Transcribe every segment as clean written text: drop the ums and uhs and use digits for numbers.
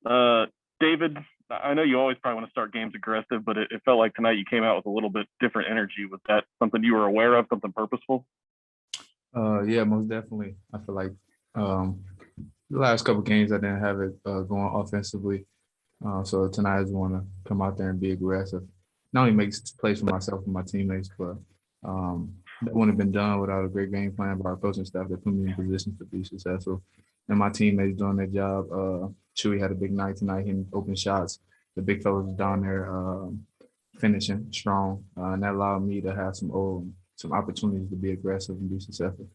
Uh, David, I know you always probably want to start games aggressive, but it felt like tonight you came out with a little bit different energy. Was that something you were aware of, something purposeful? Yeah, most definitely. I feel like um, the last couple games I didn't have it going offensively. So tonight I just want to come out there and be aggressive. Not only make plays for myself and my teammates, but that wouldn't have been done without a great game plan by our coaching staff that put me in positions to be successful. And my teammates doing their job. Chewy had a big night tonight, hitting open shots. The big fellas was down there finishing strong, and that allowed me to have some opportunities to be aggressive and be successful.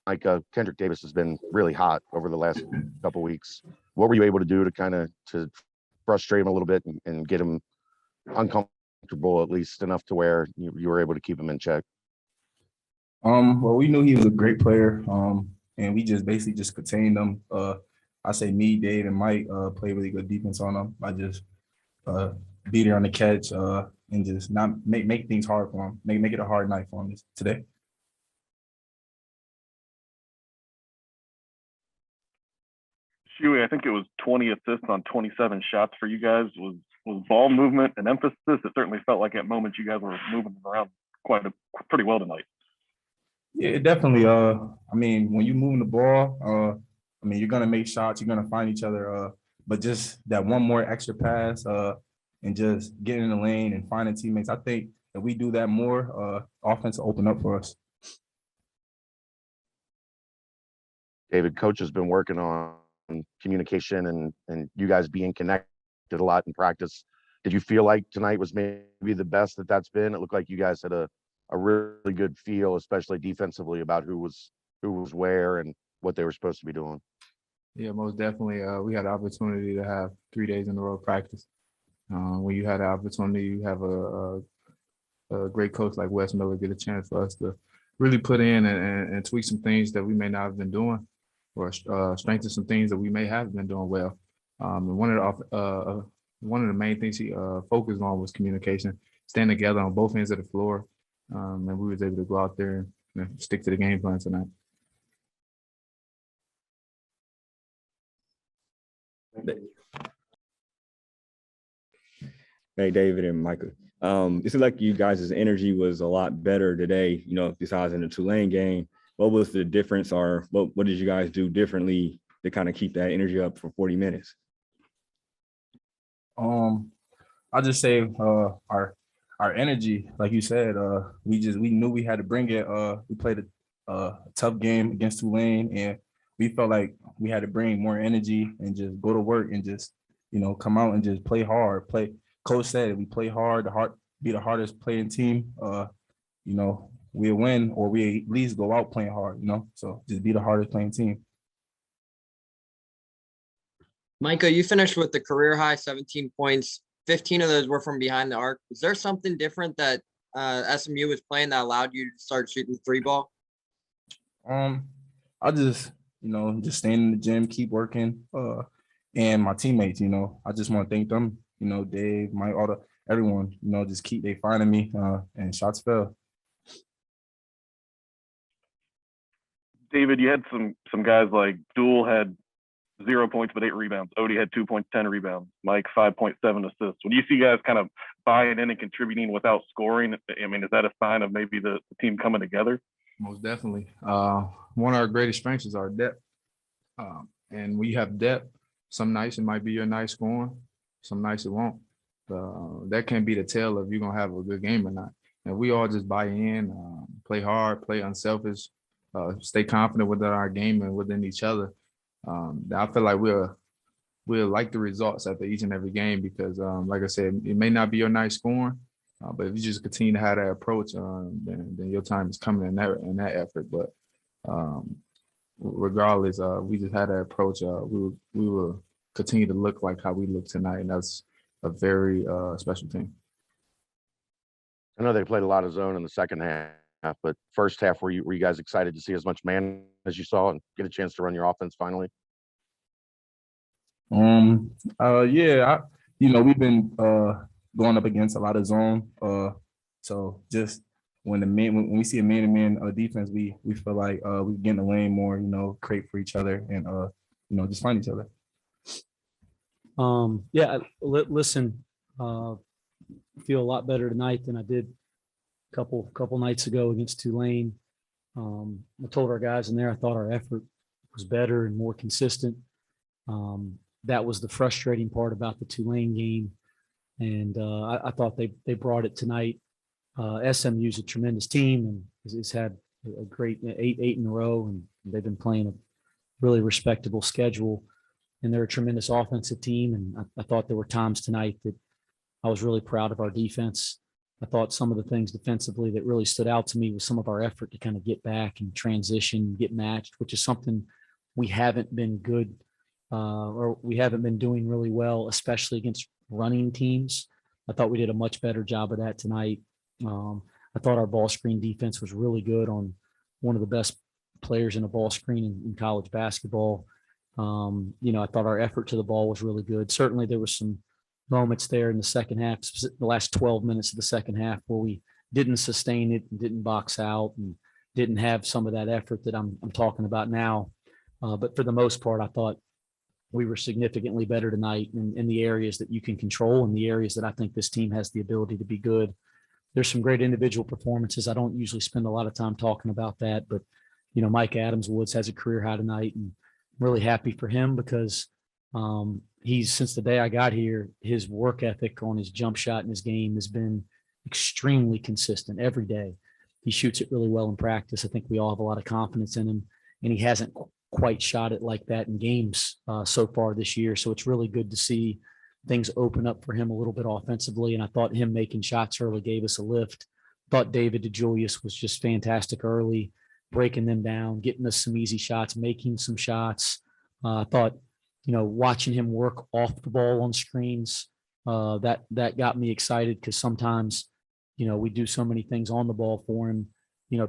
Like Kendrick Davis has been really hot over the last couple weeks. What were you able to do to kind of to frustrate him a little bit and get him uncomfortable, at least enough to where you were able to keep him in check? Well, we knew he was a great player, and we just basically just contained him. I say me, Dave, and Mike play really good defense on him. I just beat her on the catch and just not make things hard for him. Make it a hard night for him today. Shuey, I think it was 20 assists on 27 shots for you guys. Was ball movement an emphasis? It certainly felt like at moments you guys were moving around pretty well tonight. Yeah, definitely. I mean, when you moving the ball, I mean, you're gonna make shots, you're gonna find each other. But just that one more extra pass, and just getting in the lane and finding teammates. I think if we do that more, offense will open up for us. David, coach has been working on communication and you guys being connected a lot in practice. Did you feel like tonight was maybe the best that's been? It looked like you guys had a really good feel, especially defensively, about who was where and what they were supposed to be doing. Yeah, most definitely. We had the opportunity to have 3 days in a row of practice. When you had the opportunity, you have a great coach like Wes Miller get a chance for us to really put in and tweak some things that we may not have been doing, or strengthen some things that we may have been doing well. And one of the main things he focused on was communication, staying together on both ends of the floor, and we was able to go out there and stick to the game plan tonight. Hey, David and Michael. It seems like you guys' energy was a lot better today, besides in the Tulane game. What was the difference, or what did you guys do differently to kind of keep that energy up for 40 minutes? I'll just say our energy, like you said, we knew we had to bring it. We played a tough game against Tulane, and we felt like we had to bring more energy and just go to work and just come out and just play hard. Coach said we play hard, be the hardest playing team. We'll win, or we at least go out playing hard. So just be the hardest playing team. Micah, you finished with the career high 17 points. 15 of those were from behind the arc. Is there something different that SMU was playing that allowed you to start shooting the three ball? I just, just staying in the gym, keep working, and my teammates, I just want to thank them, Dave, Mike, everyone, just they finding me, and shots fell. David, you had some guys like Duel had 0 points but 8 rebounds. Odie had 2 points, 10 rebounds. Mike 5.7 assists. When you see guys kind of buying in and contributing without scoring, I mean, is that a sign of maybe the team coming together? Most definitely. One of our greatest strengths is our depth. And when you have depth, some nights it might be your night scoring, some nights it won't. That can be the tell if you're going to have a good game or not. And we all just buy in, play hard, play unselfish, stay confident within our game and within each other. I feel like we'll like the results after each and every game because, like I said, it may not be your night scoring, but if you just continue to have that approach, then your time is coming in that effort. But regardless, we just had that approach. We will continue to look like how we look tonight, and that's a very special team. I know they played a lot of zone in the second half, but first half, were you guys excited to see as much man as you saw and get a chance to run your offense finally? Yeah, we've been going up against a lot of zone. So just when we see a man-to-man defense, we feel like we get in the lane more, create for each other and just find each other. Listen, feel a lot better tonight than I did a couple nights ago against Tulane. I told our guys in there, I thought our effort was better and more consistent. That was the frustrating part about the Tulane game. And I thought they brought it tonight. SMU is a tremendous team and has had a great eight in a row, and they've been playing a really respectable schedule. And they're a tremendous offensive team. And I thought there were times tonight that I was really proud of our defense. I thought some of the things defensively that really stood out to me was some of our effort to kind of get back and transition, get matched, which is something we haven't been good or we haven't been doing really well, especially against running teams. I thought we did a much better job of that tonight. I thought our ball screen defense was really good on one of the best players in a ball screen in college basketball. I thought our effort to the ball was really good. Certainly there was some moments there in the second half, the last 12 minutes of the second half, where we didn't sustain it and didn't box out and didn't have some of that effort that I'm talking about now. But for the most part, I thought we were significantly better tonight in the areas that you can control and the areas that I think this team has the ability to be good. There's some great individual performances. I don't usually spend a lot of time talking about that, but Mike Adams-Woods has a career high tonight, and I'm really happy for him because he's, since the day I got here, his work ethic on his jump shot and his game has been extremely consistent every day. He shoots it really well in practice. I think we all have a lot of confidence in him, and he hasn't quite shot it like that in games so far this year. So it's really good to see things open up for him a little bit offensively. And I thought him making shots early gave us a lift. Thought David DeJulius was just fantastic early, breaking them down, getting us some easy shots, making some shots. I thought, watching him work off the ball on screens, that got me excited because sometimes, we do so many things on the ball for him.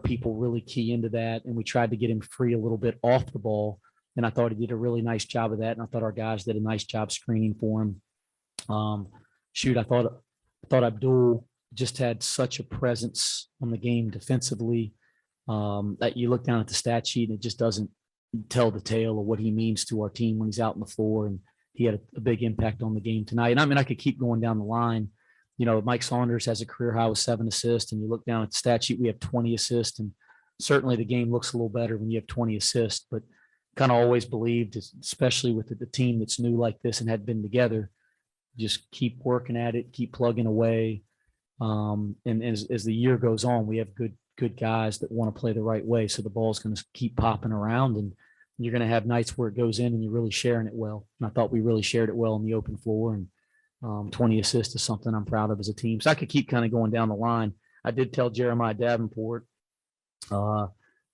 People really key into that, and we tried to get him free a little bit off the ball. And I thought he did a really nice job of that. And I thought our guys did a nice job screening for him. I thought Abdul just had such a presence on the game defensively that you look down at the stat sheet and it just doesn't tell the tale of what he means to our team when he's out on the floor. And he had a big impact on the game tonight. And I mean, I could keep going down the line. Mike Saunders has a career high with 7 assists, and you look down at the stat sheet, we have 20 assists. And certainly the game looks a little better when you have 20 assists, but kind of always believed, especially with the team that's new like this and had been together, just keep working at it, keep plugging away. And as the year goes on, we have good guys that want to play the right way. So the ball's going to keep popping around, and you're going to have nights where it goes in and you're really sharing it well. And I thought we really shared it well on the open floor, and 20 assists is something I'm proud of as a team. So I could keep kind of going down the line. I did tell Jeremiah Davenport, I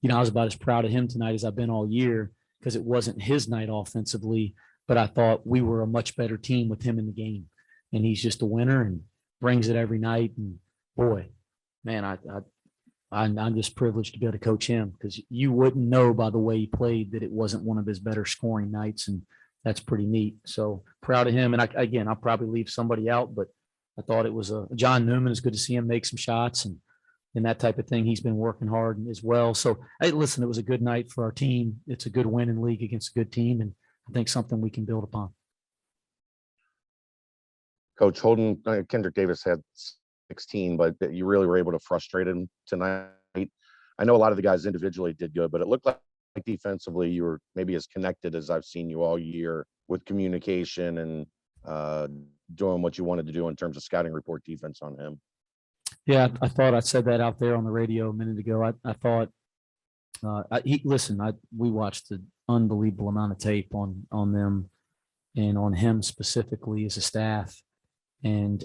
was about as proud of him tonight as I've been all year because it wasn't his night offensively, but I thought we were a much better team with him in the game. And he's just a winner and brings it every night. And boy, man, I'm just privileged to be able to coach him because you wouldn't know by the way he played that it wasn't one of his better scoring nights. And that's pretty neat. So proud of him. And I'll probably leave somebody out, but I thought it was John Newman. It's good to see him make some shots and that type of thing. He's been working hard as well. So, hey, listen, it was a good night for our team. It's a good win in league against a good team, and I think something we can build upon. Coach Holden, Kendrick Davis had 16, but you really were able to frustrate him tonight. I know a lot of the guys individually did good, but it looked like defensively you were maybe as connected as I've seen you all year with communication and doing what you wanted to do in terms of scouting report defense on him. Yeah, I thought I said that out there on the radio a minute ago. I thought we watched an unbelievable amount of tape on them and on him specifically as a staff. And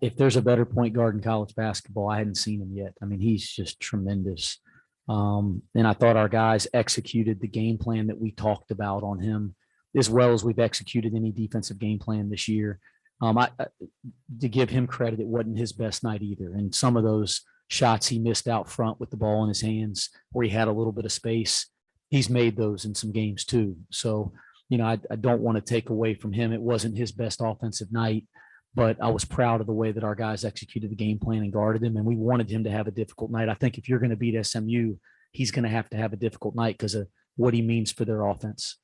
if there's a better point guard in college basketball, I hadn't seen him yet. I mean, he's just tremendous. And I thought our guys executed the game plan that we talked about on him as well as we've executed any defensive game plan this year. To give him credit, it wasn't his best night either. And some of those shots he missed out front with the ball in his hands where he had a little bit of space, he's made those in some games too. So, I don't want to take away from him. It wasn't his best offensive night, but I was proud of the way that our guys executed the game plan and guarded him. And we wanted him to have a difficult night. I think if you're going to beat SMU, he's going to have a difficult night because of what he means for their offense.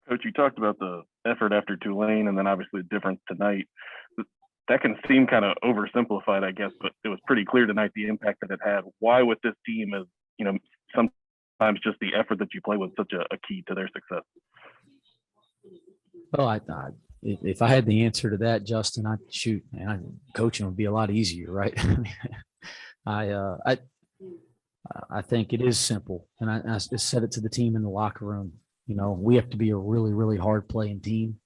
Coach, you talked about the effort after Tulane and then obviously the difference tonight. That can seem kind of oversimplified, I guess, but it was pretty clear tonight the impact that it had. Why with this team is, sometimes just the effort that you play was such a key to their success. Well, I thought if I had the answer to that, Justin, I'd shoot, man, coaching would be a lot easier, right? I think it is simple, and I said it to the team in the locker room. We have to be a really, really hard playing team,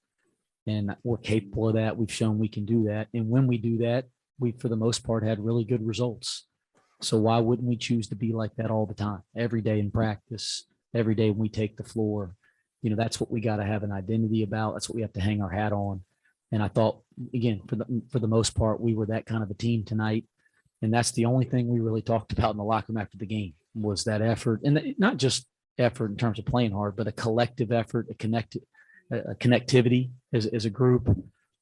and we're capable of that. We've shown we can do that, and when we do that, we, for the most part, had really good results. So why wouldn't we choose to be like that all the time, every day in practice, every day when we take the floor? That's what we got to have an identity about. That's what we have to hang our hat on. And I thought, again, for the most part, we were that kind of a team tonight. And that's the only thing we really talked about in the locker room after the game was that effort. And not just effort in terms of playing hard, but a collective effort, a connectivity as a group.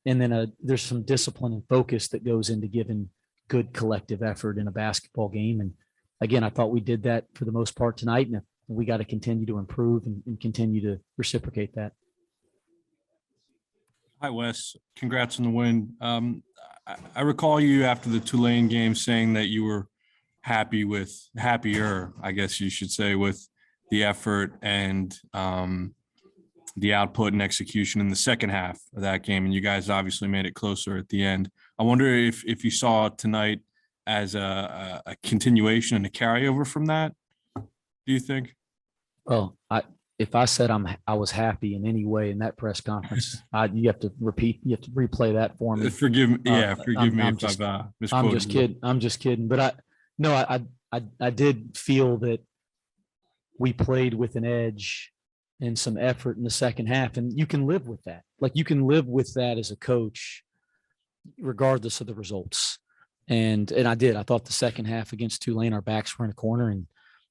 And then there's some discipline and focus that goes into giving good collective effort in a basketball game. And again, I thought we did that for the most part tonight. And we got to continue to improve and continue to reciprocate that. Hi, Wes. Congrats on the win. I recall you after the Tulane game saying that you were happier, I guess you should say, with the effort and the output and execution in the second half of that game. And you guys obviously made it closer at the end. I wonder if you saw tonight as a continuation and a carryover from that, do you think? Well, if I said I was happy in any way in that press conference, you have to replay that for me. Forgive me. Yeah, forgive me if I've misquoted. I'm just kidding. But I did feel that we played with an edge and some effort in the second half, and you can live with that. Like you can live with that as a coach, regardless of the results. And I did. I thought the second half against Tulane, our backs were in a corner, and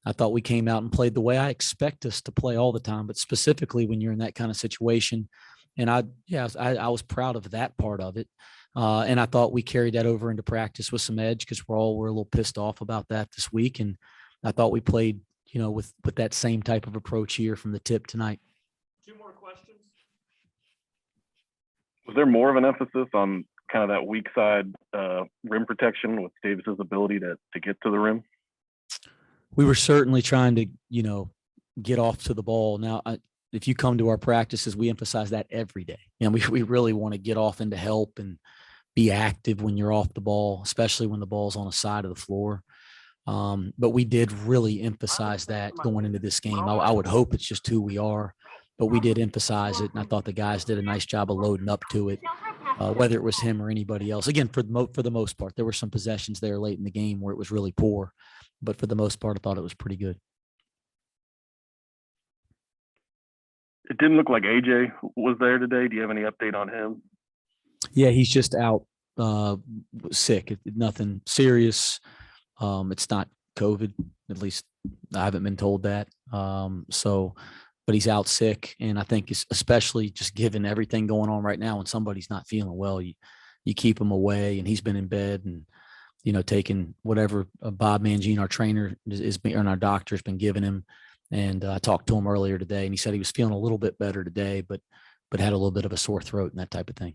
I thought we came out and played the way I expect us to play all the time, but specifically when you're in that kind of situation. And I was proud of that part of it. And I thought we carried that over into practice with some edge because we're a little pissed off about that this week. And I thought we played, with that same type of approach here from the tip tonight. 2 more questions. Was there more of an emphasis on kind of that weak side rim protection with Davis's ability to get to the rim? We were certainly trying to, get off to the ball. Now, if you come to our practices, we emphasize that every day. We really want to get off into help and be active when you're off the ball, especially when the ball's on the side of the floor. But we did really emphasize that going into this game. I would hope it's just who we are, but we did emphasize it. And I thought the guys did a nice job of loading up to it, whether it was him or anybody else. Again, for the most part, there were some possessions there late in the game where it was really poor. But for the most part, I thought it was pretty good. It didn't look like AJ was there today. Do you have any update on him? Yeah, he's just out sick. Nothing serious. It's not COVID. At least I haven't been told that. But he's out sick. And I think especially just given everything going on right now, when somebody's not feeling well, you keep him away. And he's been in bed and, taking whatever Bob Mangine, our trainer, and our doctor has been giving him. And I talked to him earlier today, and he said he was feeling a little bit better today, but had a little bit of a sore throat and that type of thing.